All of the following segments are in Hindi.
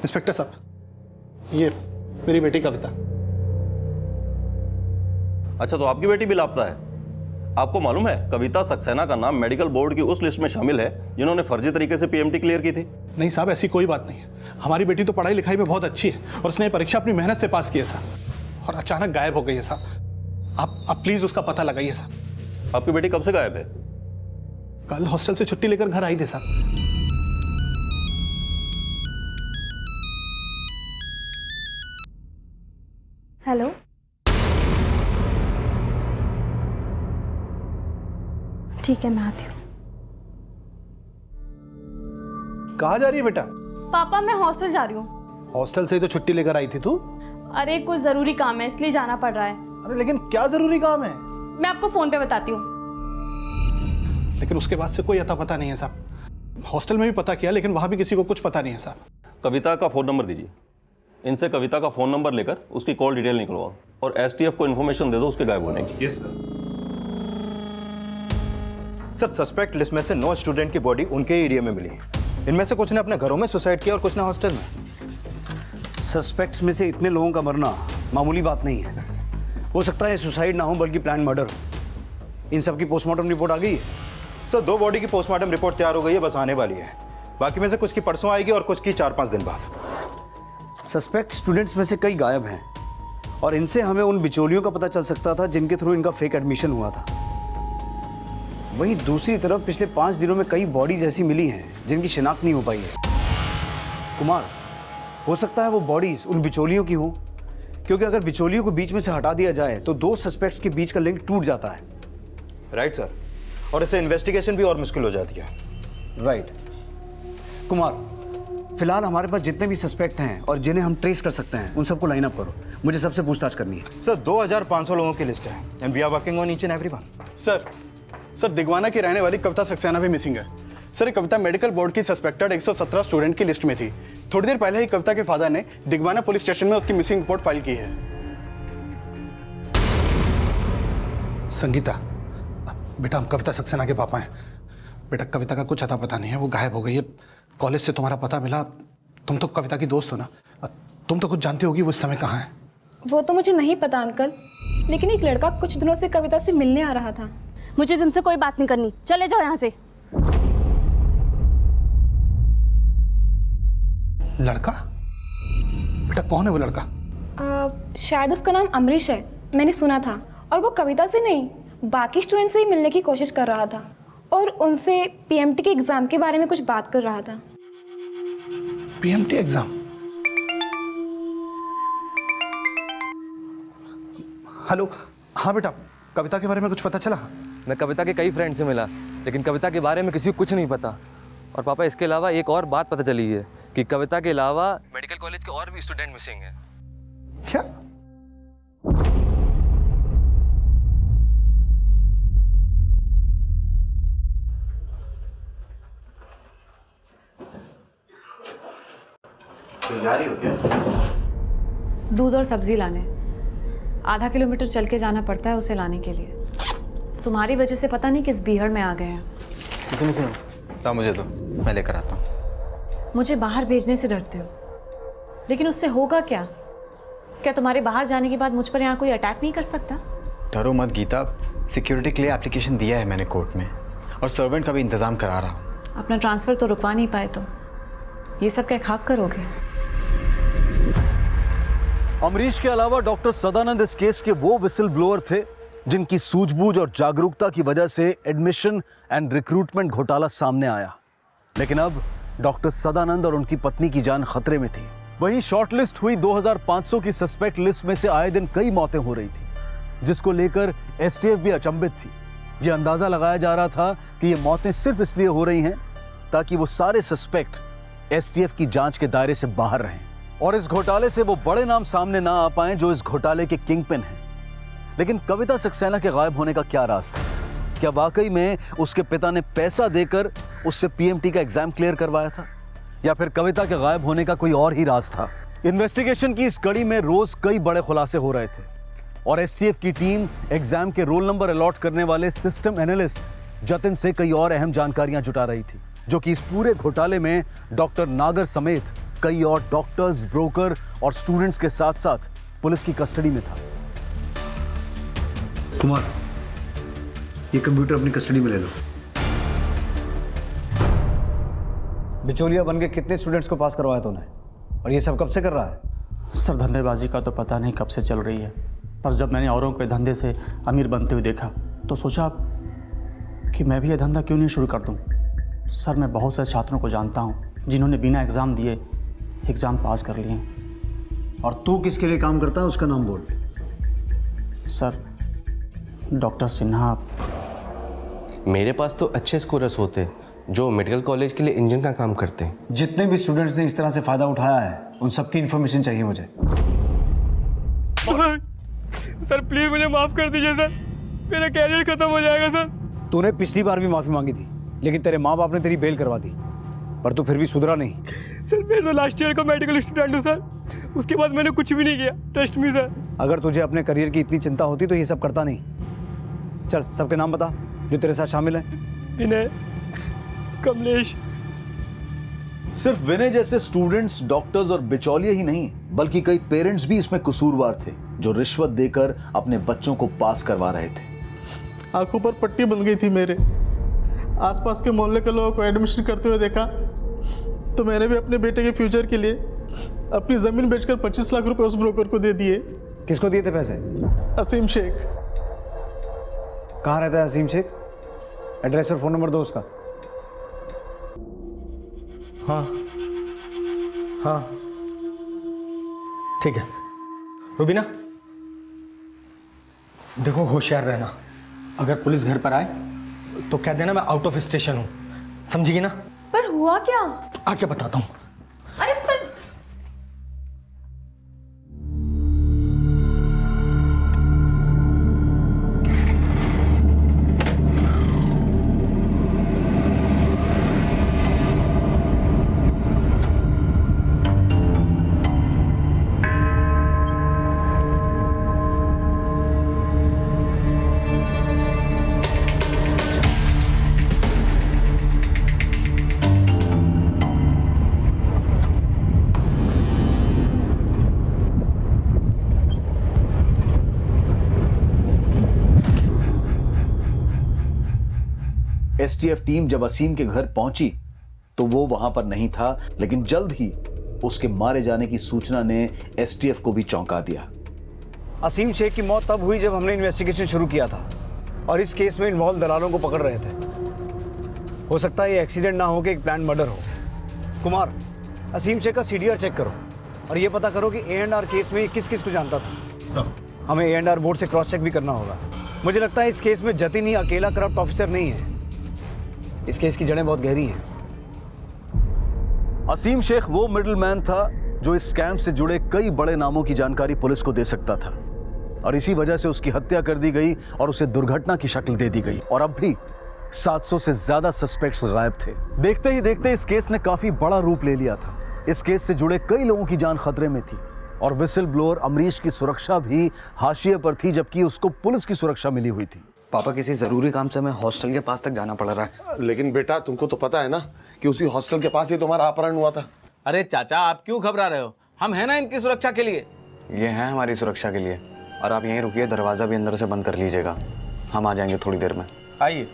इंस्पेक्टर साहब, ये मेरी बेटी कविता। अच्छा, तो आपकी बेटी भी लापता है? आपको मालूम है कविता सक्सेना का नाम मेडिकल बोर्ड की उस लिस्ट में शामिल है जिन्होंने फर्जी तरीके से पीएमटी क्लियर की थी? नहीं साहब, ऐसी कोई बात नहीं है। हमारी बेटी तो पढ़ाई लिखाई में बहुत अच्छी है और उसने परीक्षा अपनी मेहनत से पास की है साहब, और अचानक गायब हो गई है साहब। आप प्लीज उसका पता लगाइए साहब। आपकी बेटी कब से गायब है? कल हॉस्टल से छुट्टी लेकर घर आई थी साहब। हेलो, ठीक है मैं आती हूँ। कहाँ जा रही है बेटा? पापा मैं हॉस्टल जा रही हूँ। हॉस्टल से ही तो छुट्टी लेकर आई थी तू। अरे कुछ जरूरी काम है इसलिए जाना पड़ रहा है। अरे लेकिन क्या जरूरी काम है? मैं आपको फोन पे बताती हूँ। लेकिन उसके बाद से कोई अता पता नहीं है साहब। हॉस्टल में भी पता किया लेकिन वहां भी किसी को कुछ पता नहीं है साहब। कविता का फ़ोन नंबर दीजिए। इनसे कविता का फ़ोन नंबर लेकर उसकी कॉल डिटेल निकलवाओ और एसटीएफ को इन्फॉर्मेशन दे दो उसके गायब होने की। Yes sir. सस्पेक्ट लिस्ट में से 9 स्टूडेंट की बॉडी उनके एरिया में मिली। इनमें से कुछ ने अपने घरों में सुसाइड किया और कुछ ने हॉस्टल में। सस्पेक्ट्स में से इतने लोगों का मरना मामूली बात नहीं है। हो सकता है सुसाइड ना हो बल्कि प्लान मर्डर। इन सब की पोस्टमार्टम रिपोर्ट आ गई है? सर 2 बॉडी की पोस्टमार्टम रिपोर्ट तैयार हो गई है, बस आने वाली है। बाकी में से कुछ की परसों आएगी और कुछ की 4-5 दिन बाद। सस्पेक्ट स्टूडेंट्स में से कई गायब हैं और इनसे हमें उन बिचौलियों का पता चल सकता था जिनके थ्रू इनका फेक एडमिशन हुआ था। वहीं दूसरी तरफ पिछले 5 दिनों में कई बॉडीज ऐसी मिली हैं जिनकी शिनाख्त नहीं हो पाई है। कुमार, हो सकता है वो बॉडीज उन बिचौलियों की हों, क्योंकि अगर बिचौलियों को बीच में से हटा दिया जाए तो 2 सस्पेक्ट्स के बीच का लिंक टूट जाता है। राइट सर, और इससे इन्वेस्टिगेशन भी और मुश्किल हो जाती है। राइट। कुमार, फिलहाल हमारे पास जितने भी सस्पेक्ट हैं और जिन्हें हम ट्रेस कर सकते हैं उन सबको लाइन अप करो। मुझे सबसे पूछताछ करनी है। सर 2500 लोगों की लिस्ट है and we are working on each and everyone. Sir Digwana की रहने वाली कविता सक्सेना भी मिसिंग है। सर ये कविता मेडिकल बोर्ड की सस्पेक्टेड 117 स्टूडेंट की लिस्ट में थी। थोड़ी देर पहले ही कविता के फादर ने दिगवाना पुलिस स्टेशन में उसकी मिसिंग रिपोर्ट फाइल की है। संगीता, बेटा हम कविता सक्सेना के पापा हैं। बेटा कविता का कुछ अता पता नहीं है, वो गायब हो गई है। कॉलेज से तुम्हारा पता मिला। तुम तो कविता की दोस्त हो ना, तुम तो कुछ जानती होगी वो इस समय कहाँ है। वो तो मुझे नहीं पता अंकल, लेकिन एक लड़का कुछ दिनों से कविता से मिलने आ रहा था। मुझे तुमसे कोई बात नहीं करनी, चले जाओ यहाँ से। लड़का? बेटा कौन है वो लड़का? शायद उसका नाम अमरीश है, मैंने सुना था। और वो कविता से नहीं बाकी स्टूडेंट से ही मिलने की कोशिश कर रहा था और उनसे पीएमटी के एग्जाम के बारे में कुछ बात कर रहा था। PMT exam? हेलो, हाँ बेटा, कविता के बारे में कुछ पता चला? मैं कविता के कई फ्रेंड से मिला लेकिन कविता के बारे में किसी को कुछ नहीं पता। और पापा इसके अलावा एक और बात पता चली है कि कविता के अलावा मेडिकल कॉलेज के और भी स्टूडेंट मिसिंग हैं। क्या? जा रही हो क्या? दूध और सब्जी लाने। आधा किलोमीटर चल के जाना पड़ता है उसे लाने के लिए। तुम्हारी वजह से पता नहीं किस बीहड़ में आ गए हैं। सुनो ला मुझे तो, मैं लेकर आता हूँ। मुझे बाहर भेजने से डरते हो, लेकिन उससे होगा क्या? क्या तुम्हारे बाहर जाने के बाद मुझ पर यहाँ कोई अटैक नहीं कर सकता? डरो मत गीता, सिक्योरिटी के लिए एप्लीकेशन दिया है मैंने कोर्ट में और सर्वेंट का भी इंतजाम करा रहा हूँ। अपना ट्रांसफ़र तो रुकवा नहीं पाए तो ये सब क्या खाक करोगे? अमरीश के अलावा डॉक्टर सदानंद इस केस के वो विसल ब्लोअर थे जिनकी सूझबूझ और जागरूकता की वजह से एडमिशन एंड रिक्रूटमेंट घोटाला सामने आया। लेकिन अब डॉक्टर सदानंद और उनकी पत्नी की जान खतरे में थी। वहीं शॉर्टलिस्ट हुई 2500 की सस्पेक्ट लिस्ट में से आए दिन कई मौतें हो रही थी, जिसको लेकर एसटीएफ भी अचंभित थी। यह अंदाजा लगाया जा रहा था कि ये मौतें सिर्फ इसलिए हो रही हैं ताकि वो सारे सस्पेक्ट एसटीएफ की जांच के दायरे से बाहर रहें और इस घोटाले से वो बड़े नाम सामने ना आ पाएं जो इस घोटाले के किंगपिन हैं। लेकिन कविता सक्सेना के गायब होने का क्या राज था? क्या वाकई में उसके पिता ने पैसा देकर उससे पीएमटी का एग्जाम क्लियर करवाया था, या फिर कविता के गायब होने का कोई और ही राज था? इन्वेस्टिगेशन की इस कड़ी में रोज कई बड़े खुलासे हो रहे थे और एसटीएफ की टीम एग्जाम के रोल नंबर अलॉट करने वाले सिस्टम एनालिस्ट जतिन से कई और अहम जानकारियां जुटा रही थी, जो कि इस पूरे घोटाले में डॉक्टर नागर समेत कई और डॉक्टर्स, ब्रोकर और स्टूडेंट्स के साथ साथ पुलिस की कस्टडी में था। कुमार, ये कंप्यूटर अपनी कस्टडी में ले लो। बिचौलिया बन के कितने स्टूडेंट्स को पास करवाया तूने, और ये सब कब से कर रहा है? सर धंधेबाजी का तो पता नहीं कब से चल रही है, पर जब मैंने औरों के धंधे से अमीर बनते हुए देखा तो सोचा कि मैं भी ये धंधा क्यों नहीं शुरू कर दूं। सर मैं बहुत से छात्रों को जानता हूं जिन्होंने बिना एग्ज़ाम दिए एग्ज़ाम पास कर लिए। और तू किसके लिए काम करता है, उसका नाम बोल। Sir doctor Sinha. मेरे पास तो अच्छे स्कोरर्स होते हैं जो मेडिकल कॉलेज के लिए इंजन का काम करते हैं। जितने भी स्टूडेंट्स ने इस तरह से फ़ायदा उठाया है उन सबकी इन्फॉर्मेशन चाहिए मुझे। सर प्लीज़ मुझे माफ़ कर दीजिए सर, मेरा कैरियर ख़त्म हो जाएगा सर। तूने पिछली बार भी माफ़ी मांगी थी, लेकिन तेरे माँ बाप ने तेरी बेल करवा दी, पर तू फिर भी सुधरा नहीं। सर मैं तो लास्ट ईयर का मेडिकल स्टूडेंट हूँ सर, उसके बाद मैंने कुछ भी नहीं किया, ट्रस्ट मी सर। अगर तुझे अपने करियर की इतनी चिंता होती तो ये सब करता नहीं। चल सबके नाम बता जो तेरे साथ शामिल हैं। विनय, कमलेश। सिर्फ विनय जैसे स्टूडेंट्स, डॉक्टर्स और बिचौलिए ही नहीं, बल्कि कई पेरेंट्स भी इसमें कसूरवार थे जो रिश्वत देकर अपने बच्चों को पास करवा रहे थे। आंखों पर पट्टी बन गई थी मेरे। आसपास के मोहल्ले के लोगों को एडमिशन करते हुए देखा तो मैंने भी अपने बेटे के फ्यूचर के लिए अपनी ज़मीन बेचकर 25 लाख रुपए उस ब्रोकर को दे दिए। किसको दिए थे पैसे? असीम शेख। कहाँ रहता है असीम शेख? एड्रेस और फ़ोन नंबर दो उसका। हाँ हाँ ठीक है। रुबीना देखो, होशियार रहना, अगर पुलिस घर पर आए तो कह देना मैं आउट ऑफ स्टेशन हूँ, समझेगी ना? पर हुआ क्या? आके बताता हूँ। अरे पर एसटीएफ टीम जब असीम के घर पहुंची तो वो वहां पर नहीं था, लेकिन जल्द ही उसके मारे जाने की सूचना ने एसटीएफ को भी चौंका दिया। असीम शेख की मौत तब हुई जब हमने इन्वेस्टिगेशन शुरू किया था और इस केस में इन्वॉल्व दलालों को पकड़ रहे थे। हो सकता है ये एक्सीडेंट ना हो कि एक प्लान मर्डर हो। कुमार, असीम शेख का सीडीआर चेक करो और ये पता करो कि A&R केस में ये किस किस को जानता था। हमें A&R बोर्ड से क्रॉस चेक भी करना होगा। मुझे लगता है इस केस में जतिन ही अकेला करप्ट ऑफिसर नहीं है, इस केस की जड़ें बहुत गहरी हैं। असीम शेख वो मिडलमैन था जो इस स्कैम से जुड़े कई बड़े नामों की जानकारी पुलिस को दे सकता था, और इसी वजह से उसकी हत्या कर दी गई और उसे दुर्घटना की शक्ल दे दी गई। और अब भी 700 से ज्यादा सस्पेक्ट्स गायब थे। देखते ही देखते इस केस ने काफी बड़ा रूप ले लिया था। इस केस से जुड़े कई लोगों की जान खतरे में थी और विसिल ब्लोअर अमरीश की सुरक्षा भी हाशिए पर थी, जबकि उसको पुलिस की सुरक्षा मिली हुई थी। पापा किसी जरूरी काम से हमें हॉस्टल के पास तक जाना पड़ रहा है। लेकिन बेटा तुमको तो पता है ना कि उसी हॉस्टल के पास ही तुम्हारा अपहरण हुआ था। अरे चाचा आप क्यों घबरा रहे हो, हम हैं ना इनकी सुरक्षा के लिए। ये है हमारी सुरक्षा के लिए, और आप यहीं रुकिए, दरवाजा भी अंदर से बंद कर लीजिएगा, हम आ जाएंगे थोड़ी देर में। आइए।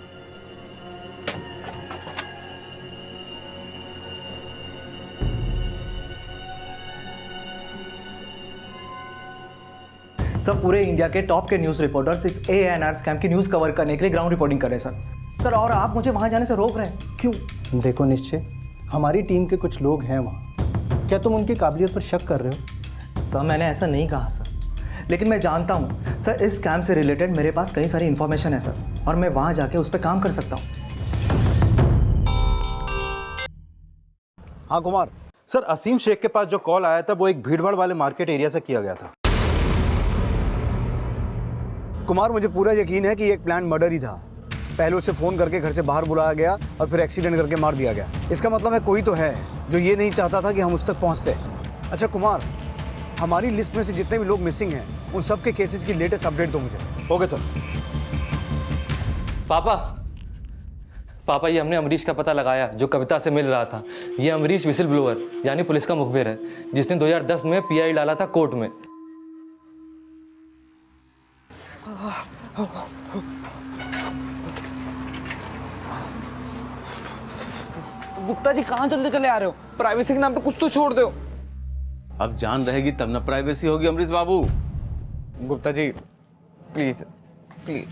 सब पूरे इंडिया के टॉप के न्यूज़ रिपोर्टर्स इस A&R स्कैम की न्यूज़ कवर करने के लिए ग्राउंड रिपोर्टिंग कर रहे हैं सर, और आप मुझे वहाँ जाने से रोक रहे हैं, क्यों? देखो निश्चय, हमारी टीम के कुछ लोग हैं वहाँ, क्या तुम उनकी काबिलियत पर शक कर रहे हो? सर मैंने ऐसा नहीं कहा सर, लेकिन मैं जानता हूँ सर इस स्कैम से रिलेटेड मेरे पास कई सारी इन्फॉर्मेशन है सर, और मैं वहाँ जाके उस पर काम कर सकता हूँ। हाँ कुमार सर, असीम शेख के पास जो कॉल आया था वो एक भीड़भाड़ वाले मार्केट एरिया से किया गया था। कुमार, मुझे पूरा यकीन है कि ये एक प्लान मर्डर ही था। पहले उसे फ़ोन करके घर से बाहर बुलाया गया और फिर एक्सीडेंट करके मार दिया गया। इसका मतलब है कोई तो है जो ये नहीं चाहता था कि हम उस तक पहुंचते। अच्छा कुमार, हमारी लिस्ट में से जितने भी लोग मिसिंग हैं उन सब के केसेस की लेटेस्ट अपडेट दो मुझे। Okay sir. पापा पापा ये हमने अमरीश का पता लगाया जो कविता से मिल रहा था। ये अमरीश विसिल ब्लोअर यानी पुलिस का मुखबिर है जिसने 2010 में पीआई डाला था कोर्ट में। गुप्ता जी कहाँ चलते चले आ रहे हो? प्राइवेसी के नाम पे कुछ तो छोड़ दो। अब जान रहेगी तब ना प्राइवेसी होगी अमरीश बाबू। Gupta ji please please.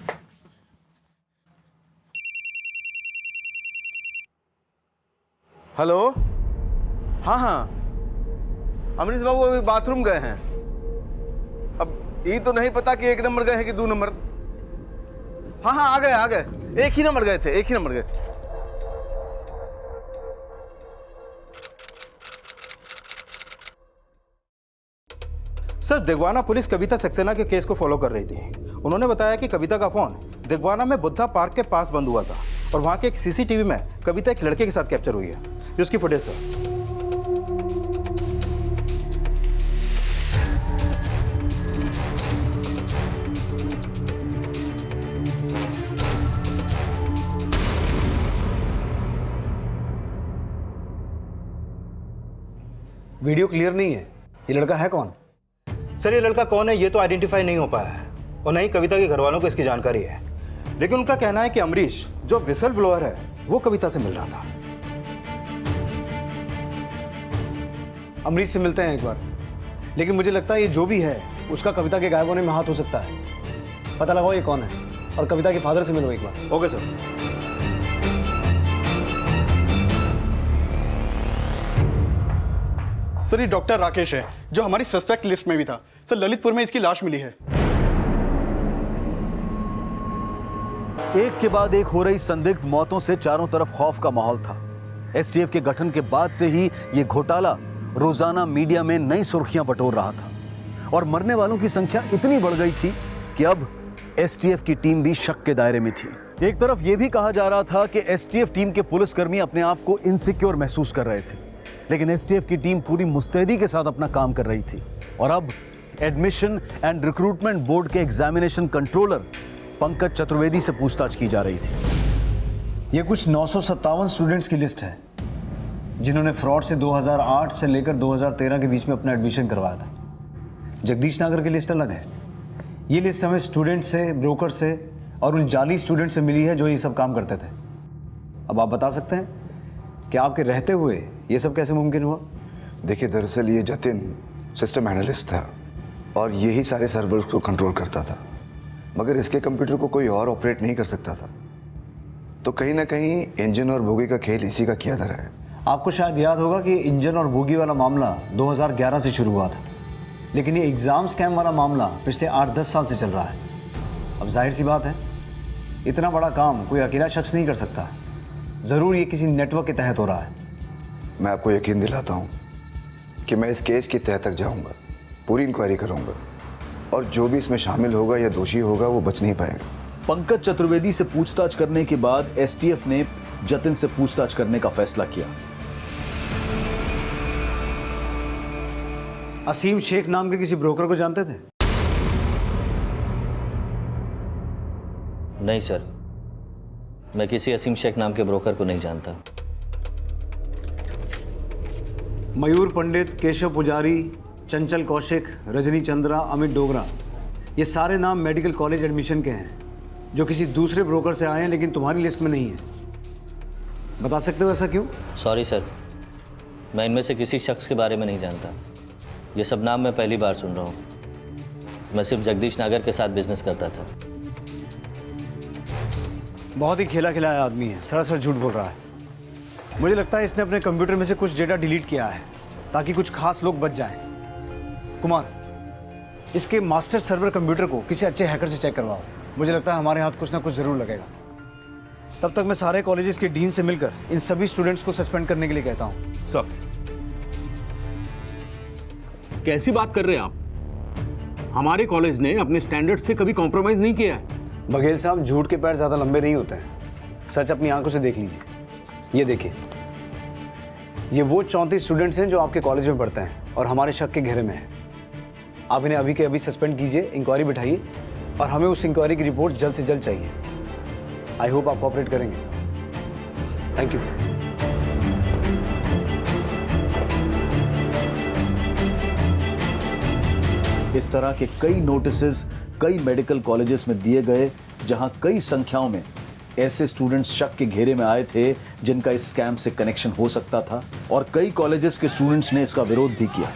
Hello, हाँ हाँ, अमरीश बाबू अभी बाथरूम गए हैं। अब ये तो नहीं पता कि 1 नंबर गए हैं कि 2 नंबर। हाँ हाँ आ गए, एक ही नंबर गए थे, एक ही नंबर गए थे। सर, दिगवाना पुलिस कविता सक्सेना के केस को फॉलो कर रही थी। उन्होंने बताया कि कविता का फोन दिगवाना में बुद्धा पार्क के पास बंद हुआ था और वहां के एक सीसीटीवी में कविता एक लड़के के साथ कैप्चर हुई है, जिसकी फुटेज सर। वीडियो क्लियर नहीं है। ये लड़का है कौन? सर, ये लड़का कौन है ये तो आइडेंटिफाई नहीं हो पाया है और नहीं कविता के घर वालों को इसकी जानकारी है, लेकिन उनका कहना है कि अमरीश जो विसल ब्लोअर है वो कविता से मिल रहा था। अमरीश से मिलते हैं एक बार, लेकिन मुझे लगता है ये जो भी है उसका कविता के गायब होने में हाथ हो सकता है। पता लगाओ ये कौन है और कविता के फादर से मिलो एक बार। Okay sir. सर, ये डॉक्टर राकेश है जो हमारी सस्पेक्ट लिस्ट में भी था। सर, ललितपुर में इसकी लाश मिली है। एक के बाद एक हो रही संदिग्ध मौतों से चारों तरफ खौफ का माहौल था। एसटीएफ के गठन के बाद से ही ये घोटाला रोजाना मीडिया में नई सुर्खियां बटोर रहा था और मरने वालों की संख्या इतनी बढ़ गई थी कि अब एसटीएफ की टीम भी शक के दायरे में थी। एक तरफ यह भी कहा जा रहा था कि एसटीएफ टीम के पुलिसकर्मी अपने आप को इनसिक्योर महसूस कर रहे थे, लेकिन एसटीएफ की टीम पूरी मुस्तैदी के साथ अपना काम कर रही थी। और अब एडमिशन एंड रिक्रूटमेंट बोर्ड के एग्जामिनेशन कंट्रोलर पंकज चतुर्वेदी से पूछताछ की जा रही थी। ये कुछ 957 स्टूडेंट्स की लिस्ट है जिन्होंने फ्रॉड से 2008 से लेकर 2013 के बीच में अपना एडमिशन करवाया था। जगदीश नागर की लिस्ट अलग है। ये लिस्ट हमें स्टूडेंट से, ब्रोकर से और उन जाली स्टूडेंट से मिली है जो ये सब काम करते थे। अब आप बता सकते हैं कि आपके रहते हुए ये सब कैसे मुमकिन हुआ? देखिए, दरअसल ये जतिन सिस्टम एनालिस्ट था और यही सारे सर्वर्स को कंट्रोल करता था, मगर इसके कंप्यूटर को कोई और ऑपरेट नहीं कर सकता था। तो कहीं ना कहीं इंजन और बोगी का खेल इसी का किया धरा है। आपको शायद याद होगा कि इंजन और बोगी वाला मामला 2011 से शुरू हुआ था, लेकिन ये एग्ज़ाम स्कैम वाला मामला पिछले 8-10 साल से चल रहा है। अब जाहिर सी बात है, इतना बड़ा काम कोई अकेला शख्स नहीं कर सकता। ज़रूर ये किसी नेटवर्क के तहत हो रहा है। मैं आपको यकीन दिलाता हूँ कि मैं इस केस की तह तक जाऊँगा, पूरी इंक्वायरी करूँगा और जो भी इसमें शामिल होगा या दोषी होगा वो बच नहीं पाएगा। पंकज चतुर्वेदी से पूछताछ करने के बाद एसटीएफ ने जतिन से पूछताछ करने का फैसला किया। असीम शेख नाम के किसी ब्रोकर को जानते थे? नहीं सर, मैं किसी असीम शेख नाम के ब्रोकर को नहीं जानता। मयूर पंडित, केशव पुजारी, चंचल कौशिक, रजनी चंद्रा, अमित डोगरा, ये सारे नाम मेडिकल कॉलेज एडमिशन के हैं जो किसी दूसरे ब्रोकर से आए हैं लेकिन तुम्हारी लिस्ट में नहीं है। बता सकते हो ऐसा क्यों? सॉरी सर, मैं इनमें से किसी शख्स के बारे में नहीं जानता। ये सब नाम मैं पहली बार सुन रहा हूँ। मैं सिर्फ जगदीश नागर के साथ बिजनेस करता था। बहुत ही खेला खिलाया आदमी है, सरासर झूठ बोल रहा है। मुझे लगता है इसने अपने कंप्यूटर में से कुछ डेटा डिलीट किया है ताकि कुछ खास लोग बच जाएं। कुमार, इसके मास्टर सर्वर कंप्यूटर को किसी अच्छे हैकर से चेक करवाओ। मुझे लगता है हमारे हाथ कुछ ना कुछ ज़रूर लगेगा। तब तक मैं सारे कॉलेजेस के डीन से मिलकर इन सभी स्टूडेंट्स को सस्पेंड करने के लिए कहता हूँ। सर, कैसी बात कर रहे हैं आप? हमारे कॉलेज ने अपने स्टैंडर्ड से कभी कॉम्प्रोमाइज़ नहीं किया है। बघेल साहब, झूठ के पैर ज़्यादा लंबे नहीं होते हैं। सच अपनी आंखों से देख लीजिए। ये देखिए, ये वो 34 स्टूडेंट्स हैं जो आपके कॉलेज में पढ़ते हैं और हमारे शक के घेरे में हैं। आप इन्हें अभी के अभी सस्पेंड कीजिए, इंक्वायरी बिठाइए और हमें उस इंक्वायरी की रिपोर्ट जल्द से जल्द चाहिए। आई होप आप कोऑपरेट करेंगे। Thank you. इस तरह के कई नोटिसेस कई मेडिकल कॉलेजेस में दिए गए, जहां कई संख्याओं में ऐसे स्टूडेंट्स शक के घेरे में आए थे जिनका इस स्कैम से कनेक्शन हो सकता था, और कई कॉलेजेस के स्टूडेंट्स ने इसका विरोध भी किया।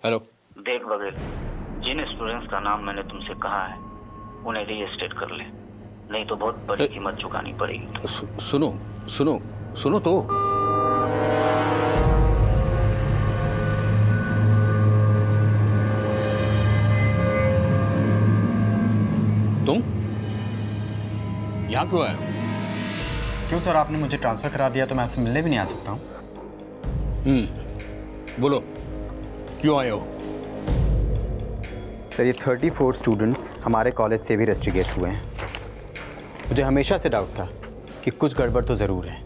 हेलो। देख बघेल, जिन स्टूडेंट्स का नाम मैंने तुमसे कहा है उन्हें रीस्टेट कर ले, नहीं तो बहुत बड़ी कीमत चुकानी पड़ेगी। सुनो सुनो सुनो तो। तुम यहाँ क्यों आए? क्यों सर, आपने मुझे ट्रांसफर करा दिया तो मैं आपसे मिलने भी नहीं आ सकता हूँ। बोलो क्यों आए हो? सर, ये 34 स्टूडेंट्स हमारे कॉलेज से भी रेस्ट्रिगेट हुए हैं। मुझे हमेशा से डाउट था कि कुछ गड़बड़ तो ज़रूर है।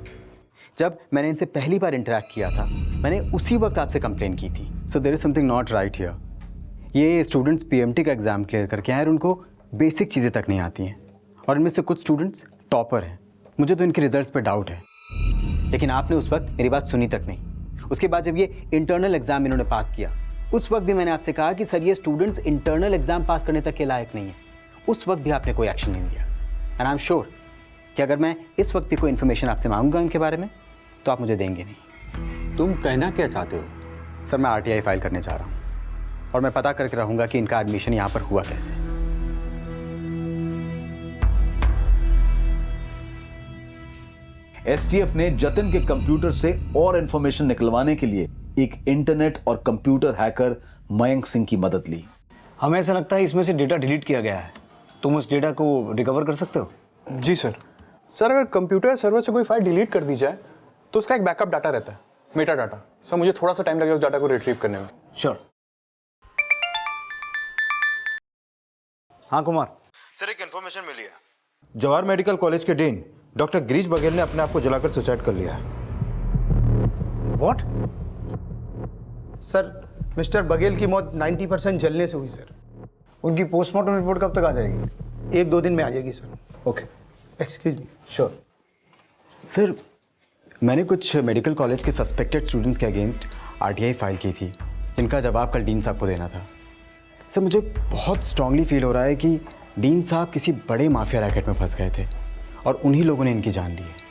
जब मैंने इनसे पहली बार इंटरेक्ट किया था, मैंने उसी वक्त आपसे कंप्लेन की थी। So there is something not right here. ये स्टूडेंट्स पीएमटी का एग्ज़ाम क्लियर करके आए और उनको बेसिक चीज़ें तक नहीं आती हैं, और इनमें से कुछ स्टूडेंट्स टॉपर हैं। मुझे तो इनके रिजल्ट्स पर डाउट है, लेकिन आपने उस वक्त मेरी बात सुनी तक नहीं। उसके बाद जब ये इंटरनल एग्ज़ाम इन्होंने पास किया, उस वक्त भी मैंने आपसे कहा कि सर ये स्टूडेंट्स इंटरनल एग्ज़ाम पास करने तक के लायक नहीं है। उस वक्त भी आपने कोई एक्शन नहीं लिया। एंड आई एम श्योर कि अगर मैं इस वक्त भी कोई इन्फॉर्मेशन आपसे मांगूंगा इनके बारे में तो आप मुझे देंगे नहीं। तुम कहना क्या चाहते हो? सर, मैं आरटीआई फाइल करने जा रहा हूँ और मैं पता करके रहूँगा कि इनका एडमिशन यहाँ पर हुआ कैसे। एसटीएफ ने जतिन के कंप्यूटर से और इंफॉर्मेशन निकलवाने के लिए एक इंटरनेट और कंप्यूटर हैकर मयंक सिंह की मदद ली। हमें ऐसा लगता है इसमें से डेटा डिलीट किया गया है। तुम उस डेटा को रिकवर कर सकते हो? जी सर। सर, अगर कंप्यूटर या सर्वर से कोई फाइल डिलीट कर दी जाए तो उसका एक बैकअप डाटा रहता है, मेटा डाटा। सर, मुझे थोड़ा सा टाइम लगेगा उस डाटा को रिट्रीव करने में। श्योर। हाँ कुमार। सर, एक इन्फॉर्मेशन मिली है। जवाहर मेडिकल कॉलेज के डीन डॉक्टर गिरीश बघेल ने अपने आप को जलाकर सुसाइड कर लिया है। व्हाट? सर, मिस्टर बघेल की मौत 90% जलने से हुई सर। उनकी पोस्टमार्टम रिपोर्ट कब तक आ जाएगी? 1-2 दिन में आ जाएगी sir. Okay, excuse me. Sure. Sir, मैंने कुछ मेडिकल कॉलेज के सस्पेक्टेड स्टूडेंट्स के अगेंस्ट आरटीआई फाइल की थी, जिनका जवाब कल डीन साहब को देना था। सर, मुझे बहुत स्ट्रांगली फील हो रहा है कि डीन साहब किसी बड़े माफिया रैकेट में फंस गए थे और उन्हीं लोगों ने इनकी जान ली है।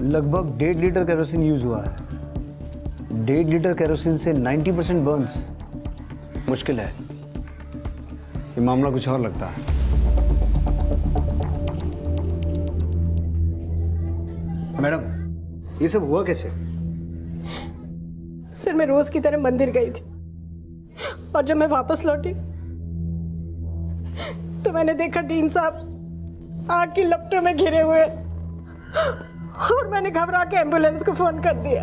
लगभग 1.5 लीटर केरोसिन यूज हुआ है। 1.5 लीटर केरोसिन से 90% बर्न्स मुश्किल है। ये मामला कुछ और लगता है। मैडम, ये सब हुआ कैसे? सर, मैं रोज की तरह मंदिर गई थी और जब मैं वापस लौटी तो मैंने देखा डीन साहब आग की लपटों में घिरे हुए और मैंने घबरा के एम्बुलेंस को फोन कर दिया।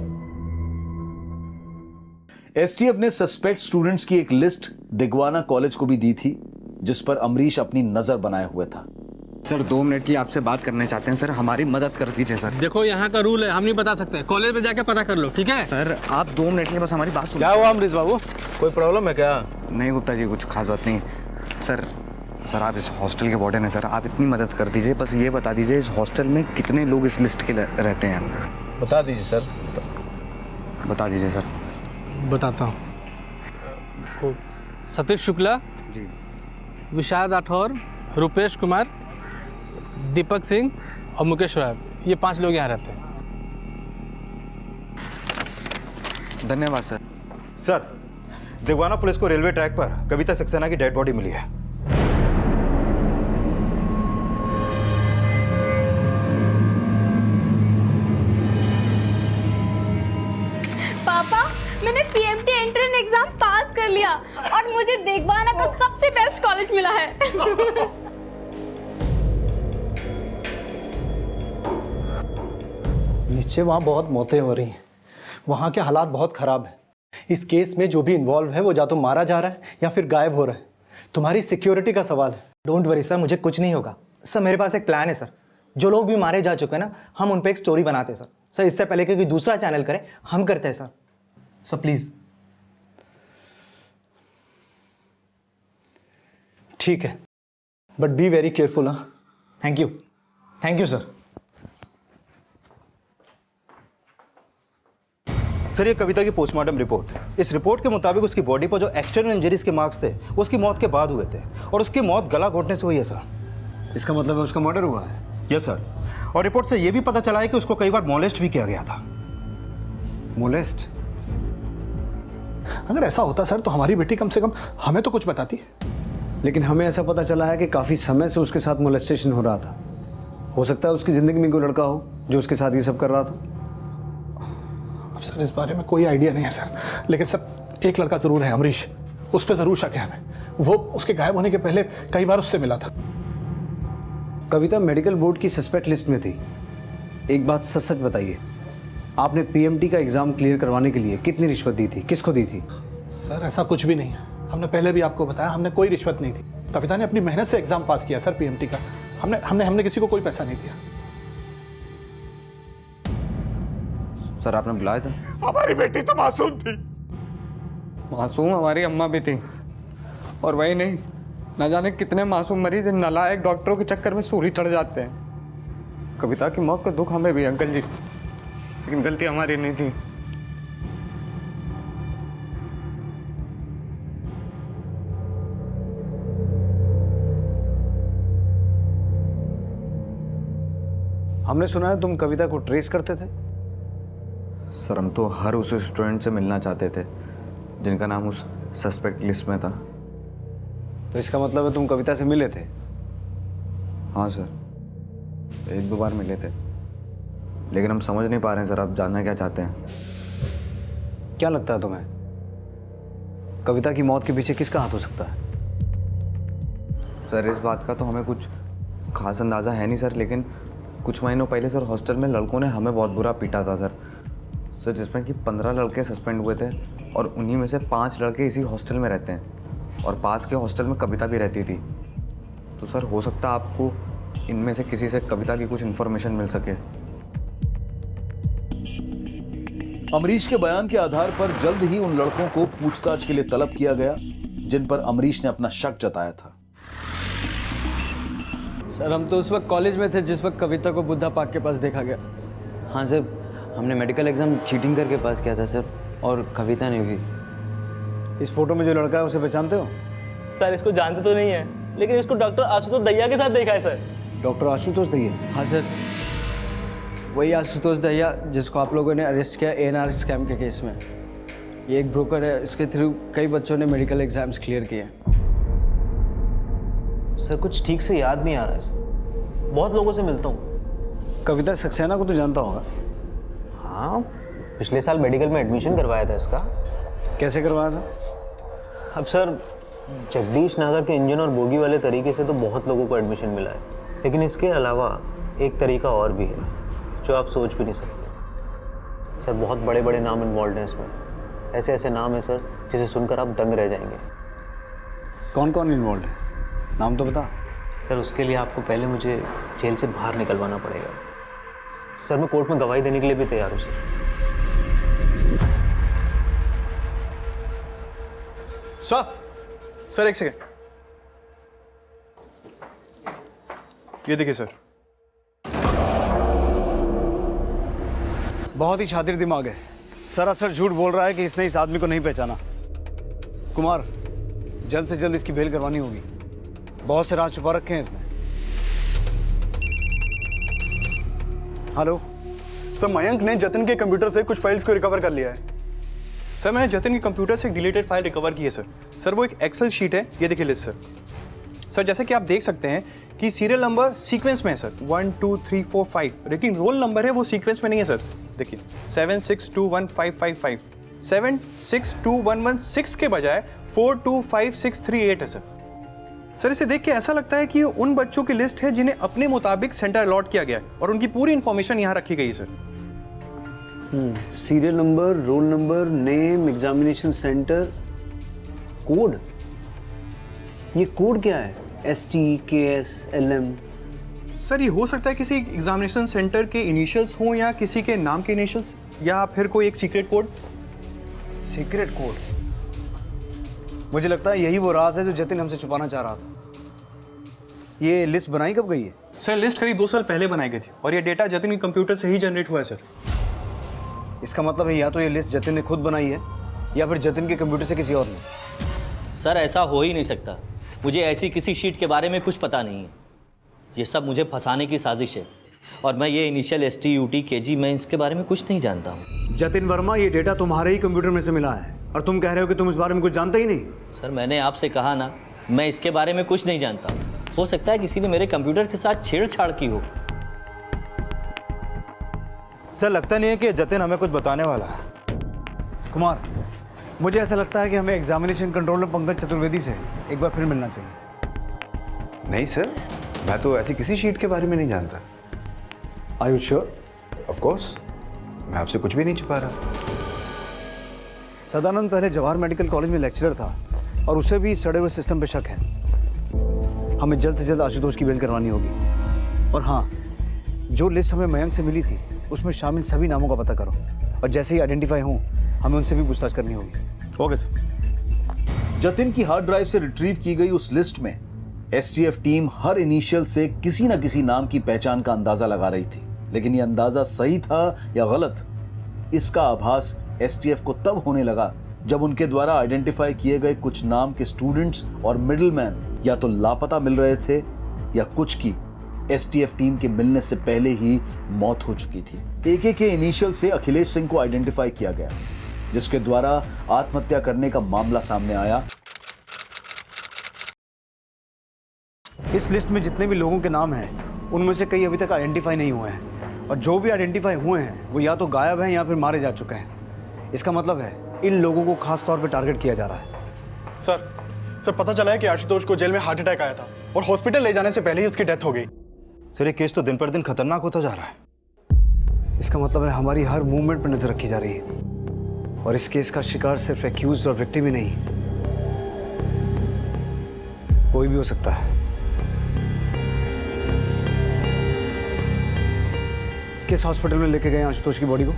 एसटीएफ ने सस्पेक्ट स्टूडेंट्स की एक लिस्ट दिगवाना कॉलेज को भी दी थी, जिस पर अमरीश अपनी नजर बनाए हुए था। सर, 2 मिनट की आपसे बात करना चाहते हैं सर, हमारी मदद कर दीजिए सर। देखो, यहाँ का रूल है, हम नहीं बता सकते। कॉलेज में जाके पता कर लो, ठीक है? सर, आप 2 मिनट के लिए बस हमारी बात सुनो। क्या हुआ अमरीश बाबू, कोई प्रॉब्लम है क्या? नहीं गुप्ता जी, कुछ खास बात नहीं। सर, आप इस हॉस्टल के वार्डन हैं सर, आप इतनी मदद कर दीजिए। बस ये बता दीजिए इस हॉस्टल में कितने लोग इस लिस्ट के रहते हैं? बता दीजिए सर। बता दीजिए सर। बताता हूँ। सतीश शुक्ला जी, विशाल राठौर, रुपेश कुमार, दीपक सिंह और मुकेश राय, ये 5 लोग यहाँ रहते हैं। धन्यवाद सर। सर, दिगवाना पुलिस को रेलवे ट्रैक पर कविता सक्सेना की डेड बॉडी मिली है। पापा, मैंने पीएमटी एंट्रेंस एग्जाम पास कर लिया और मुझे दिगवाना का सबसे बेस्ट कॉलेज मिला है। निश्चय वहाँ बहुत मौतें हो रही हैं, वहाँ के हालात बहुत ख़राब हैं। इस केस में जो भी इन्वॉल्व है वो या तो मारा जा रहा है या फिर गायब हो रहा है। तुम्हारी सिक्योरिटी का सवाल है। डोंट वरी सर, मुझे कुछ नहीं होगा सर। मेरे पास एक प्लान है सर। जो लोग भी मारे जा चुके हैं ना, हम उन पर एक स्टोरी बनाते हैं सर। सर इससे पहले कि कोई दूसरा चैनल करे, हम करते हैं सर। Sir please. ठीक है, बट बी वेरी केयरफुल। हाँ, थैंक यू सर। सर ये कविता की पोस्टमार्टम रिपोर्ट। इस रिपोर्ट के मुताबिक उसकी बॉडी पर जो एक्सटर्नल इंजरीज के मार्क्स थे वो उसकी मौत के बाद हुए थे, और उसकी मौत गला घोटने से हुई है सर। इसका मतलब है उसका मर्डर हुआ है? Yes sir. और रिपोर्ट से यह भी पता चला है कि उसको कई बार मोलेस्ट भी किया गया था। मोलेस्ट? अगर ऐसा होता सर तो हमारी बेटी कम से कम हमें तो कुछ बताती। लेकिन हमें ऐसा पता चला है कि काफ़ी समय से उसके साथ मोलेस्टेशन हो रहा था। हो सकता है उसकी ज़िंदगी में कोई लड़का हो जो उसके साथ ये सब कर रहा था। अब सर इस बारे में कोई आइडिया नहीं है सर, लेकिन सर एक लड़का ज़रूर है, अमरीश। उस पर ज़रूर शक है हमें। वो उसके गायब होने के पहले कई बार उससे मिला था। कविता मेडिकल बोर्ड की सस्पेक्ट लिस्ट में थी। एक बात सच सच बताइए, आपने पीएमटी का एग्ज़ाम क्लियर करवाने के लिए कितनी रिश्वत दी थी, किसको दी थी? सर ऐसा कुछ भी नहीं है। हमने पहले भी आपको बताया, हमने कोई रिश्वत नहीं दी। कविता ने अपनी मेहनत से एग्जाम पास किया सर पीएमटी का। हमने किसी को कोई पैसा नहीं दिया। सर आपने बुलाया था? हमारी बेटी तो मासूम थी। मासूम हमारी अम्मा भी थी। और वही नहीं, न जाने कितने मासूम मरीज इन नालायक डॉक्टरों के चक्कर में सूली चढ़ जाते हैं। कविता की मौत का दुख हमें भी अंकल जी, लेकिन गलती हमारी नहीं थी। हमने सुना है तुम कविता को ट्रेस करते थे। सर हम तो हर उस स्टूडेंट से मिलना चाहते थे जिनका नाम उस सस्पेक्ट लिस्ट में था। तो इसका मतलब है तुम कविता से मिले थे? हाँ सर, एक दो बार मिले थे, लेकिन हम समझ नहीं पा रहे हैं सर, आप जानना क्या चाहते हैं? क्या लगता है तुम्हें, कविता की मौत के पीछे किसका हाथ हो सकता है? सर इस बात का तो हमें कुछ खास अंदाज़ा है नहीं सर, लेकिन कुछ महीनों पहले सर हॉस्टल में लड़कों ने हमें बहुत बुरा पीटा था सर, जिसमें कि 15 लड़के सस्पेंड हुए थे और उन्हीं में से 5 लड़के इसी हॉस्टल में रहते हैं और पास के हॉस्टल में कविता भी रहती थी। तो सर हो सकता है आपको इनमें से किसी से कविता की कुछ इन्फॉर्मेशन मिल सके। अमरीश के बयान के आधार पर जल्द ही उन लड़कों को पूछताछ के लिए तलब किया गया जिन पर अमरीश ने अपना शक जताया था। सर हम तो उस वक्त कॉलेज में थे जिस वक्त कविता को बुद्धा पार्क के पास देखा गया। हाँ सर, हमने मेडिकल एग्जाम चीटिंग करके पास किया था सर, और कविता ने भी। इस फोटो में जो लड़का है उसे पहचानते हो? सर इसको जानते तो नहीं है, लेकिन इसको डॉक्टर आशुतोष दहिया के साथ देखा है सर। डॉक्टर आशुतोष दहिया? हाँ सर, वही आशुतोष दहिया जिसको आप लोगों ने अरेस्ट किया ANR स्कैम के केस में। ये एक ब्रोकर है, इसके थ्रू कई बच्चों ने मेडिकल एग्जाम्स क्लियर किए। सर कुछ ठीक से याद नहीं आ रहा है सर, बहुत लोगों से मिलता हूँ। कविता सक्सेना को तो जानता होगा? हाँ, पिछले साल मेडिकल में एडमिशन करवाया था इसका। कैसे करवाया था? अब सर जगदीश नगर के इंजन और बोगी वाले तरीके से तो बहुत लोगों को एडमिशन मिला है, लेकिन इसके अलावा एक तरीका और भी है जो आप सोच भी नहीं सकते। सर बहुत बड़े बड़े नाम इन्वॉल्व हैं इसमें, ऐसे ऐसे नाम है सर जिसे सुनकर आप दंग रह जाएंगे। कौन कौन इन्वॉल्व है, नाम तो बता। सर उसके लिए आपको पहले मुझे जेल से बाहर निकलवाना पड़ेगा। सर मैं कोर्ट में गवाही देने के लिए भी तैयार हूँ सर एक सेकेंड, ये देखिए सर। बहुत ही शातिर दिमाग है, सरासर झूठ बोल रहा है कि इसने इस आदमी को नहीं पहचाना। कुमार, जल्द से जल्द इसकी बेल करवानी होगी, बहुत से राज छुपा रखे हैं इसने। हेलो सर, मयंक ने जतिन के कंप्यूटर से कुछ फाइल्स को रिकवर कर लिया है। सर मैंने जतिन के कंप्यूटर से एक डिलीटेड फाइल रिकवर की है सर वो एक एक्सेल शीट है, ये देखिए लिस्ट सर। जैसे कि आप देख सकते हैं कि सीरियल नंबर सीक्वेंस में है सर 1 2 3 4 5, लेकिन रोल नंबर है वो सीक्वेंस में नहीं है सर। देखिए 7621555, 7621116 के बजाय 4256338 है सर। इसे देख के ऐसा लगता है कि ये उन बच्चों की लिस्ट है जिन्हें अपने मुताबिक सेंटर अलॉट किया गया है और उनकी पूरी इंफॉर्मेशन यहाँ रखी गई है sir. Serial number, roll number, name, examination centre, code. ये कोड क्या है? ST, KS, LM। सर ये हो सकता है किसी एग्जामिनेशन सेंटर के इनिशियल्स हों या किसी के नाम के इनिशियल्स, या फिर कोई एक सीक्रेट कोड। Secret code? मुझे लगता है यही वो राज है जो जतिन हमसे छुपाना चाह रहा था। ये लिस्ट बनाई कब गई है? सर लिस्ट करीब 2 साल पहले बनाई गई थी और ये डेटा जतिन के कंप्यूटर से ही जनरेट हुआ है सर। इसका मतलब है या तो ये लिस्ट जतिन ने खुद बनाई है या फिर जतिन के कंप्यूटर से किसी और ने। सर ऐसा हो ही नहीं सकता। मुझे ऐसी किसी शीट के बारे में कुछ पता नहीं है। ये सब मुझे फंसाने की साजिश है और मैं ये इनिशियल ST, UT, KG मैं इसके बारे में कुछ नहीं जानता हूँ। जतिन वर्मा, ये डेटा तुम्हारे ही कंप्यूटर में से मिला है और तुम कह रहे हो कि तुम इस बारे में कुछ जानते ही नहीं। सर मैंने आपसे कहा ना, मैं इसके बारे में कुछ नहीं जानता। हो सकता है किसी ने मेरे कंप्यूटर के साथ छेड़छाड़ की हो। सर लगता नहीं है कि जतिन हमें कुछ बताने वाला है। कुमार, मुझे ऐसा लगता है कि हमें एग्जामिनेशन कंट्रोलर पंकज चतुर्वेदी से एक बार फिर मिलना चाहिए। नहीं सर, मैं तो ऐसी किसी शीट के बारे में नहीं जानता। Are you sure? Of course, मैं आपसे कुछ भी नहीं छुपा रहा। सदानंद पहले जवाहर मेडिकल कॉलेज में लेक्चरर था और उसे भी सड़े हुए सिस्टम पे शक है। हमें जल्द से जल्द आशुतोष की बेल करवानी होगी। और हाँ, जो लिस्ट हमें मयंक से मिली थी उसमें शामिल सभी नामों का पता करो और जैसे ही आइडेंटिफाई हों हमें उनसे भी पूछताछ करनी होगी। Okay sir. जतिन की हार्ड ड्राइव से रिट्रीव की गई उस लिस्ट में STF टीम हर इनिशियल से किसी न किसी नाम की पहचान का अंदाजा लगा रही थी, लेकिन यह अंदाजा सही था या गलत, इसका आभास STF को तब होने लगा जब उनके द्वारा आइडेंटिफाई किए गए कुछ नाम के स्टूडेंट्स और मिडिलमैन या तो लापता मिल रहे थे या कुछ की STF टीम के मिलने से पहले ही मौत हो चुकी थी। AK के इनिशियल से अखिलेश सिंह को आइडेंटिफाई किया गया, जिसके द्वारा आत्महत्या करने का मामला सामने आया। इस लिस्ट में जितने भी लोगों के नाम हैं उनमें से कई अभी तक आइडेंटिफाई नहीं हुए हैं और जो भी आइडेंटिफाई हुए हैं वो या तो गायब हैं या फिर मारे जा चुके हैं। इसका मतलब है इन लोगों को खास तौर पे टारगेट किया जा रहा है। सर पता चला है कि आशुतोष को जेल में हार्ट अटैक आया था और हॉस्पिटल ले जाने से पहले ही उसकी डेथ हो गई। सर ये केस तो दिन पर दिन खतरनाक होता जा रहा है। इसका मतलब है हमारी हर मूवमेंट पर नजर रखी जा रही है और इस केस का शिकार सिर्फ एक्यूज्ड और विक्टिम ही नहीं, कोई भी हो सकता है। किस हॉस्पिटल में लेके गए आशुतोष की बॉडी को?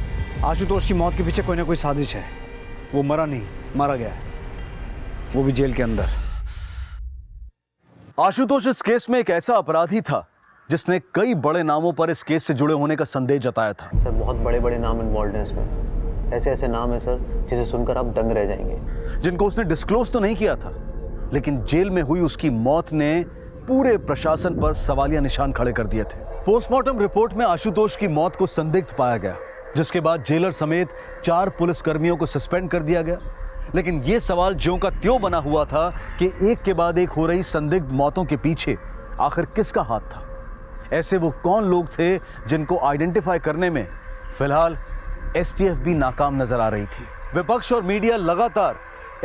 आशुतोष की मौत के पीछे कोई ना कोई साजिश है। वो मरा नहीं, मारा गया है, वो भी जेल के अंदर। आशुतोष इस केस में एक ऐसा अपराधी था जिसने कई बड़े नामों पर इस केस से जुड़े होने का संदेह जताया था। सर बहुत बड़े बड़े नाम इन्वॉल्व हैं इसमें। ऐसे ऐसे नाम है सर जिसे सुनकर आप दंग रह जाएंगे, जिनको उसने डिस्क्लोज तो नहीं किया था, लेकिन जेल में हुई उसकी मौत ने पूरे प्रशासन पर सवालिया निशान खड़े कर दिए थे। पोस्टमार्टम रिपोर्ट में आशुतोष की मौत को संदिग्ध पाया गया, जिसके बाद जेलर समेत 4 पुलिसकर्मियों को सस्पेंड कर दिया गया। लेकिन यह सवाल ज्यों का त्यों बना हुआ था कि एक के बाद एक हो रही संदिग्ध मौतों के पीछे आखिर किसका हाथ था? ऐसे वो कौन लोग थे जिनको आइडेंटिफाई करने में फिलहाल STF भी नाकाम नजर आ रही थी। विपक्ष और मीडिया लगातार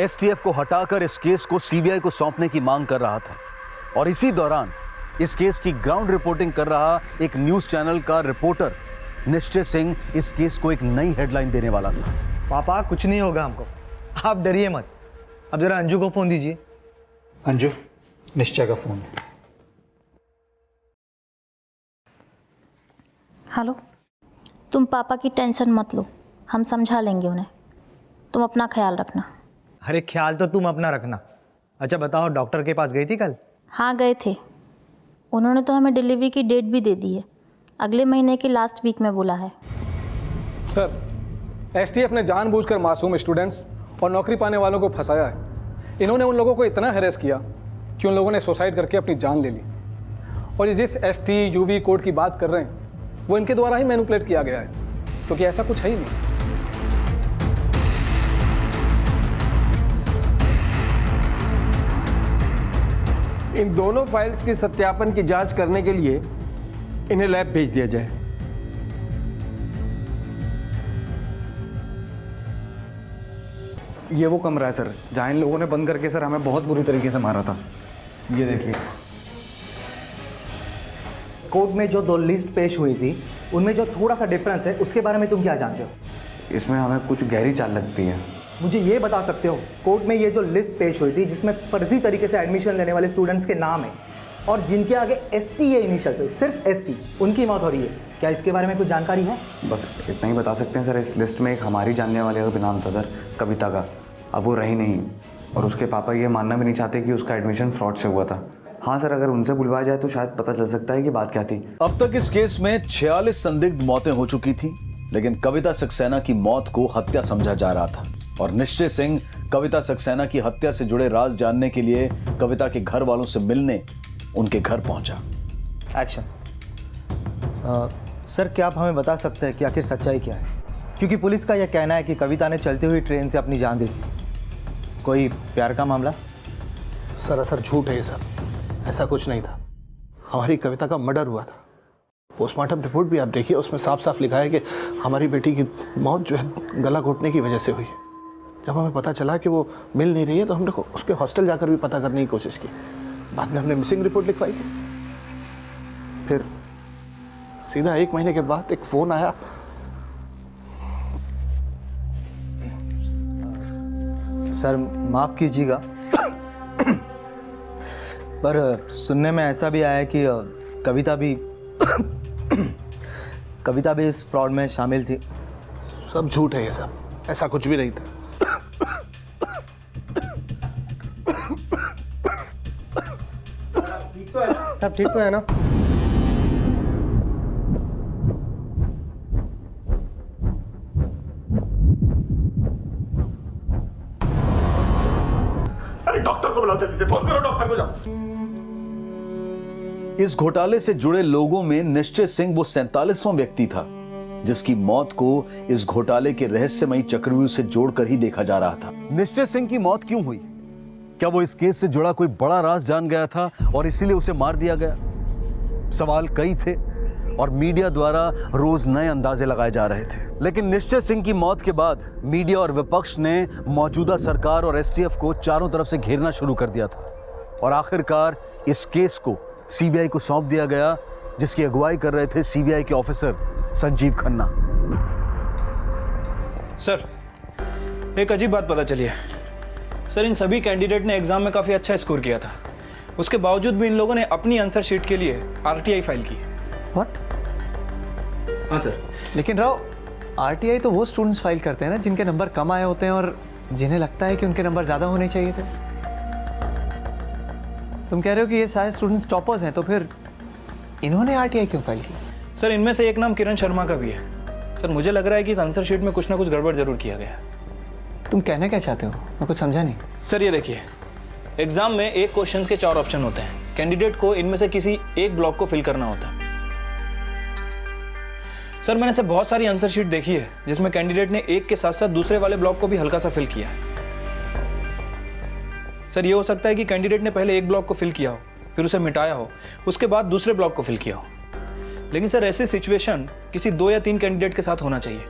STF को हटाकर इस केस को CBI को सौंपने की मांग कर रहा था और इसी दौरान इस केस की ग्राउंड रिपोर्टिंग कर रहा एक न्यूज चैनल का रिपोर्टर निश्चय सिंह इस केस को एक नई हेडलाइन देने वाला था। पापा कुछ नहीं होगा हमको, आप डरिए मत। अब जरा अंजू को फोन दीजिए। अंजू, निश्चय का फोन। हेलो। तुम पापा की टेंशन मत लो, हम समझा लेंगे उन्हें। तुम अपना ख्याल रखना। अरे ख्याल तो तुम अपना रखना। अच्छा बताओ, डॉक्टर के पास गई थी कल? हाँ गए थे। उन्होंने तो हमें डिलीवरी की डेट भी दे दी है, अगले महीने की लास्ट वीक में बोला है। सर, STF ने जानबूझकर मासूम स्टूडेंट्स और नौकरी पाने वालों को फंसाया है। इन्होंने उन लोगों को इतना हैरेस किया कि उन लोगों ने सुसाइड करके अपनी जान ले ली। और ये जिस ST UV कोड की बात कर रहे हैं वो इनके द्वारा ही मैनिपुलेट किया गया है, क्योंकि ऐसा कुछ है ही नहीं। इन दोनों फाइल्स की सत्यापन की जांच करने के लिए इन्हें लैब भेज दिया जाए। ये वो कमरा है सर जहाँ इन लोगों ने बंद करके सर हमें बहुत बुरी तरीके से मारा था। ये देखिए। कोर्ट में जो 2 लिस्ट पेश हुई थी उनमें जो थोड़ा सा डिफरेंस है उसके बारे में तुम क्या जानते हो? इसमें हमें कुछ गहरी चाल लगती है। मुझे ये बता सकते हो कोर्ट में ये जो लिस्ट पेश हुई थी जिसमें फर्जी तरीके से एडमिशन लेने वाले स्टूडेंट्स के नाम है और जिनके आगे ST है इनिशियल से, सिर्फ ST, उनकी मौत हो रही है, क्या इसके बारे में कुछ जानकारी है? बस इतना ही बता सकते हैं सर, इस लिस्ट में एक हमारी जानने वाले का भी नाम था सर, कविता का। अब वो रही नहीं और उसके पापा ये मानना भी नहीं चाहते कि उसका एडमिशन फ्रॉड से हुआ था। हाँ सर, अगर उनसे बुलवाया जाए तो शायद पता चल सकता है कि बात क्या थी। अब तक इस केस में 46 संदिग्ध मौतें हो चुकी थी, लेकिन कविता सक्सेना की मौत को हत्या समझा जा रहा था और निश्चय सिंह कविता सक्सेना की हत्या से जुड़े राज जानने के लिए कविता के घर वालों से मिलने उनके घर पहुंचा। एक्शन। सर, क्या आप हमें बता सकते हैं कि आखिर सच्चाई क्या है? क्योंकि पुलिस का यह कहना है कि कविता ने चलती हुई ट्रेन से अपनी जान दी थी। कोई प्यार का मामला? सरासर झूठ है ये सब, ऐसा कुछ नहीं था। हमारी कविता का मर्डर हुआ था। पोस्टमार्टम रिपोर्ट भी आप देखिए, उसमें साफ साफ लिखा है कि हमारी बेटी की मौत जो है गला घोटने की वजह से हुई है। जब हमें पता चला कि वो मिल नहीं रही है तो हमने उसके हॉस्टल जाकर भी पता करने की कोशिश की। बाद में हमने मिसिंग रिपोर्ट लिखवाई थी। फिर सीधा 1 महीने के बाद एक फ़ोन आया। सर, माफ़ कीजिएगा पर सुनने में ऐसा भी आया है कि कविता भी इस फ्रॉड में शामिल थी। सब झूठ है ये सब, ऐसा कुछ भी नहीं था। सब ठीक तो है ना? अरे डॉक्टर को बुलाओ, जल्दी से फोन करो डॉक्टर को। जाओ। इस घोटाले से जुड़े लोगों में निश्चय सिंह वो 47वां व्यक्ति था जिसकी मौत को इस घोटाले के रहस्यमयी चक्रव्यूह से जोड़कर ही देखा जा रहा था। निश्चय सिंह की मौत क्यों हुई? क्या वो इस केस से जुड़ा कोई बड़ा राज जान गया था और इसीलिए उसे मार दिया गया? सवाल कई थे और मीडिया द्वारा रोज नए अंदाजे लगाए जा रहे थे। लेकिन निश्चय सिंह की मौत के बाद मीडिया और विपक्ष ने मौजूदा सरकार और STF को चारों तरफ से घेरना शुरू कर दिया था और आखिरकार इस केस को CBI को सौंप दिया गया, जिसकी अगुवाई कर रहे थे CBI के ऑफिसर संजीव खन्ना। सर, एक अजीब बात पता चली है। सर, इन सभी कैंडिडेट ने एग्जाम में काफ़ी अच्छा स्कोर किया था। उसके बावजूद भी इन लोगों ने अपनी आंसर शीट के लिए RTI फाइल की। व्हाट? हाँ सर। लेकिन राव, RTI तो वो स्टूडेंट्स फाइल करते हैं ना जिनके नंबर कम आए होते हैं और जिन्हें लगता है कि उनके नंबर ज़्यादा होने चाहिए थे। तुम कह रहे हो कि ये सारे स्टूडेंट्स टॉपर्स हैं, तो फिर इन्होंने RTI क्यों फाइल की? सर, इनमें से एक नाम किरण शर्मा का भी है। सर, मुझे लग रहा है कि इस आंसर शीट में कुछ ना कुछ गड़बड़ जरूर किया गया है। तुम कहना क्या चाहते हो? मैं कुछ समझा नहीं। सर, ये देखिए, एग्जाम में एक क्वेश्चन के 4 ऑप्शन होते हैं। कैंडिडेट को इनमें से किसी एक ब्लॉक को फिल करना होता है। सर, मैंने से बहुत सारी आंसर शीट देखी है जिसमें कैंडिडेट ने एक के साथ साथ दूसरे वाले ब्लॉक को भी हल्का सा फिल किया है। सर, ये हो सकता है कि कैंडिडेट ने पहले एक ब्लॉक को फिल किया हो, फिर उसे मिटाया हो, उसके बाद दूसरे ब्लॉक को फिल किया हो। लेकिन सर, ऐसी सिचुएशन किसी 2 या 3 कैंडिडेट के साथ होना चाहिए।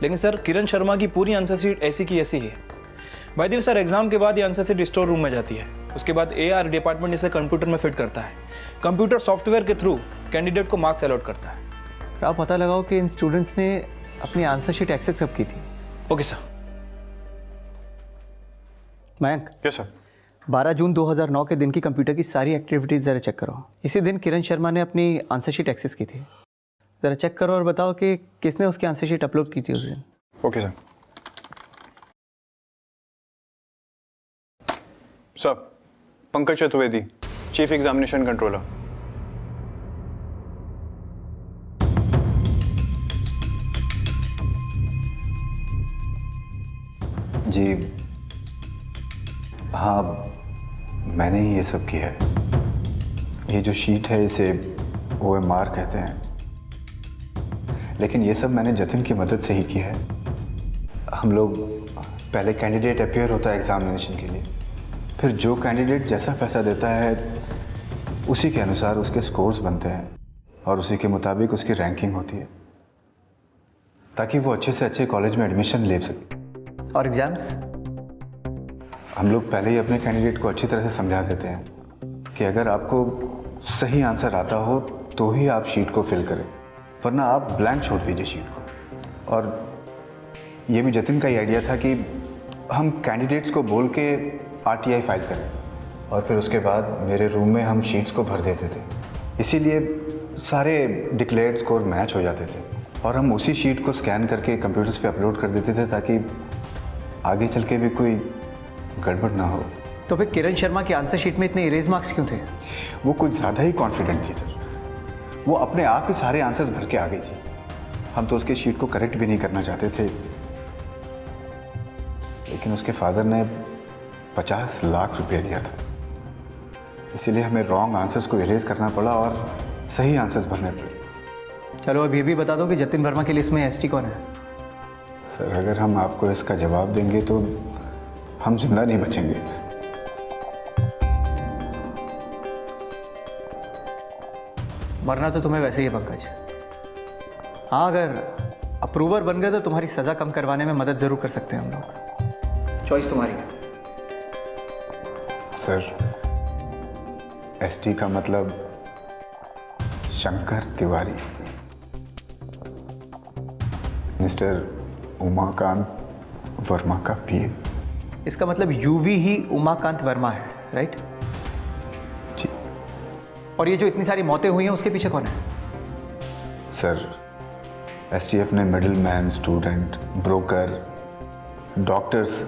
लेकिन सर, किरण शर्मा की पूरी आंसर शीट ऐसी की ऐसी है। By the way sir, exam के बाद ये आंसर शीट स्टोर रूम में जाती है। उसके बाद AR डिपार्टमेंट इसे कंप्यूटर में फिट करता है। कंप्यूटर सॉफ्टवेयर के थ्रू कैंडिडेट को मार्क्स अलॉट करता है। आप पता लगाओ कि इन स्टूडेंट्स ने अपनी आंसर शीट एक्सेस कब की थी। Okay sir. Mayank. Yes sir. 12 जून 2009 के दिन की कंप्यूटर की सारी एक्टिविटीज ज़रा चेक करो। इसी दिन किरण शर्मा ने अपनी आंसर शीट एक्सेस की थी। ज़रा चेक करो और बताओ कि किसने उसकी आंसर शीट अपलोड की थी उस दिन। Okay sir. Sir, Pankaj Chaturvedi, chief examination controller. जी हाँ, मैंने ही ये सब किया है। ये जो शीट है इसे OMR कहते हैं, लेकिन ये सब मैंने जतिन की मदद से ही किया है। हम लोग पहले कैंडिडेट अपीयर होता है एग्जामिनेशन के लिए, फिर जो कैंडिडेट जैसा पैसा देता है उसी के अनुसार उसके स्कोर्स बनते हैं और उसी के मुताबिक उसकी रैंकिंग होती है ताकि वो अच्छे से अच्छे कॉलेज में एडमिशन ले सके। और एग्जाम्स? हम लोग पहले ही अपने कैंडिडेट को अच्छी तरह से समझा देते हैं कि अगर आपको सही आंसर आता हो तो ही आप शीट को फिल करें, वरना आप ब्लैंक छोड़ दीजिए शीट को। और ये भी जतिन का ही आइडिया था कि हम कैंडिडेट्स को बोल के RTI फाइल करें और फिर उसके बाद मेरे रूम में हम शीट्स को भर देते थे। इसीलिए सारे डिक्लेयर्ड स्कोर मैच हो जाते थे और हम उसी शीट को स्कैन करके कंप्यूटर्स पे अपलोड कर देते थे ताकि आगे चल के भी कोई गड़बड़ ना हो। तो फिर किरण शर्मा की आंसर शीट में इतने इरेज मार्क्स क्यों थे? वो कुछ ज़्यादा ही कॉन्फिडेंट थी सर। वो अपने आप ही सारे आंसर्स भर के आ गई थी। हम तो उसके शीट को करेक्ट भी नहीं करना चाहते थे, लेकिन उसके फादर ने 50 लाख रुपए दिया था। इसीलिए हमें रॉन्ग आंसर्स को इरेज करना पड़ा और सही आंसर्स भरने पड़े। चलो अब ये भी बता दो कि जतिन वर्मा की लिस्ट में ST कौन है? सर अगर हम आपको इसका जवाब देंगे तो हम जिंदा नहीं बचेंगे। मरना तो तुम्हें वैसे ही है पंकज। हाँ, अगर अप्रूवर बन गए तो तुम्हारी सज़ा कम करवाने में मदद ज़रूर कर सकते हैं हम लोग। चॉइस तुम्हारी है। सर ST का मतलब शंकर तिवारी, मिस्टर उमाकांत वर्मा का PA। इसका मतलब UV ही उमाकांत वर्मा है, राइट? जी। और ये जो इतनी सारी मौतें हुई हैं उसके पीछे कौन है? सर STF ने मिडिलमैन, स्टूडेंट, ब्रोकर, डॉक्टर्स,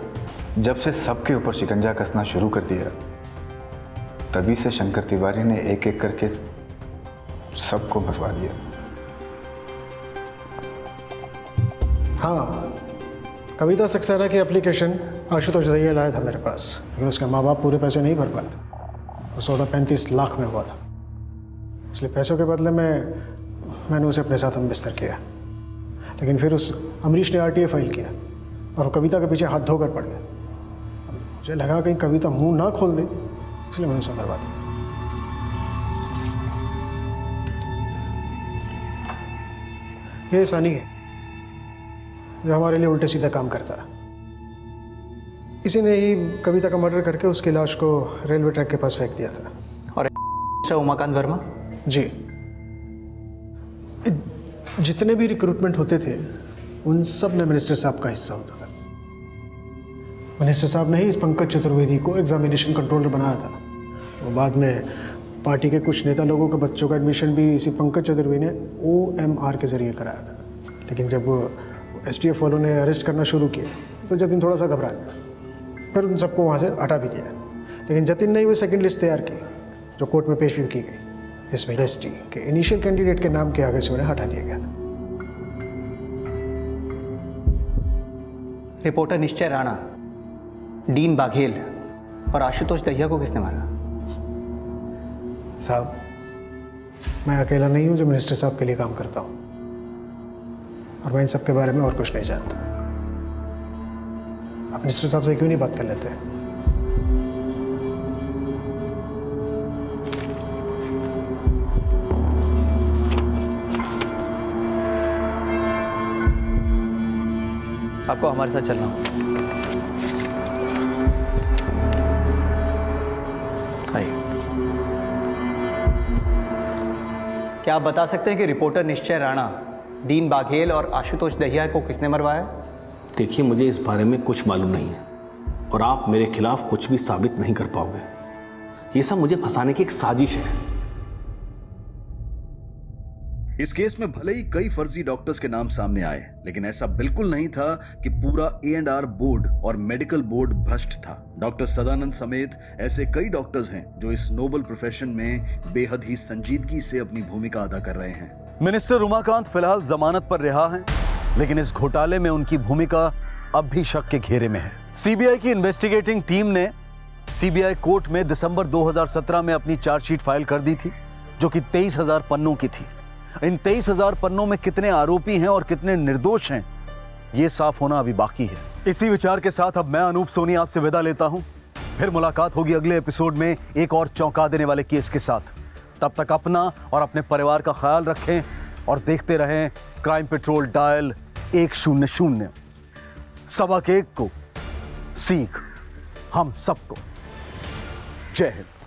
जब से सबके ऊपर शिकंजा कसना शुरू कर दिया तभी से शंकर तिवारी ने एक एक करके सबको मरवा दिया। हाँ, कविता सक्सेना की एप्लीकेशन आशुतोष दहिया लाया था मेरे पास, लेकिन उसके माँ बाप पूरे पैसे नहीं भर पाए थे। वो सौदा 35 लाख में हुआ था, इसलिए पैसों के बदले में मैंने उसे अपने साथ हम बिस्तर किया। लेकिन फिर उस अमरीश ने RTA फाइल किया और वो कविता के पीछे हाथ धोकर पड़ गया। मुझे लगा कहीं कविता मुंह ना खोल दे, इसलिए मैंने उसे मरवा दिया। ये सानी है जो हमारे लिए उल्टे सीधे काम करता है। किसी ने ही कविता का मर्डर करके उसकी लाश को रेलवे ट्रैक के पास फेंक दिया था। और उमाकांत वर्मा? जी, जितने भी रिक्रूटमेंट होते थे उन सब में मिनिस्टर साहब का हिस्सा होता था। मिनिस्टर साहब ने ही इस पंकज चतुर्वेदी को एग्जामिनेशन कंट्रोलर बनाया था। वो बाद में पार्टी के कुछ नेता लोगों के बच्चों का एडमिशन भी इसी पंकज चतुर्वेदी ने OMR के जरिए कराया था। लेकिन जब STF वालों ने अरेस्ट करना शुरू किया तो जतिन थोड़ा सा घबरा गया, फिर उन सबको वहाँ से हटा भी दिया। लेकिन जतिन ने वो सेकंड लिस्ट तैयार की जो कोर्ट में पेश भी की गई, जिसमें ST के इनिशियल कैंडिडेट के नाम के आगे से उन्हें हटा दिया गया था। रिपोर्टर निश्चय राणा, डीन बाघेल और आशुतोष दहिया को किसने मारा? साहब, मैं अकेला नहीं हूं जो मिनिस्टर साहब के लिए काम करता हूं, और मैं इन सब के बारे में और कुछ नहीं जानता। आप मिनिस्टर साहब से क्यों नहीं बात कर लेते? आपको हमारे साथ चलना होगा। आइए। क्या आप बता सकते हैं कि रिपोर्टर निश्चय राणा, डीन बाघेल और आशुतोष दहिया को किसने मरवाया? देखिए, मुझे इस बारे में कुछ मालूम नहीं है और आप मेरे खिलाफ कुछ भी साबित नहीं कर पाओगे। ये सब मुझे फंसाने की एक साजिश है। इस केस में भले ही कई फर्जी डॉक्टर्स के नाम सामने आए, लेकिन ऐसा बिल्कुल नहीं था कि पूरा A&R बोर्ड और मेडिकल बोर्ड भ्रष्ट था। डॉक्टर सदानंद समेत ऐसे कई डॉक्टर्स हैं जो इस नोबल प्रोफेशन में बेहद ही संजीदगी से अपनी भूमिका अदा कर रहे हैं। मिनिस्टर उमाकांत फिलहाल जमानत पर रिहा हैं, लेकिन इस घोटाले में उनकी भूमिका अब भी शक के घेरे में है। CBI की इन्वेस्टिगेटिंग टीम ने CBI कोर्ट में दिसंबर 2017 में अपनी चार्जशीट फाइल कर दी थी, जो कि 23,000 पन्नों की थी। इन 23,000 पन्नों में कितने आरोपी हैं और कितने निर्दोष हैं, ये साफ होना अभी बाकी है। इसी विचार के साथ अब मैं अनूप सोनी आपसे विदा लेता हूं। फिर मुलाकात होगी अगले एपिसोड में एक और चौंका देने वाले केस के साथ। तब तक अपना और अपने परिवार का ख्याल रखें और देखते रहें क्राइम पेट्रोल डायल 100। सबक एक को सीख हम सबको। जय हिंद।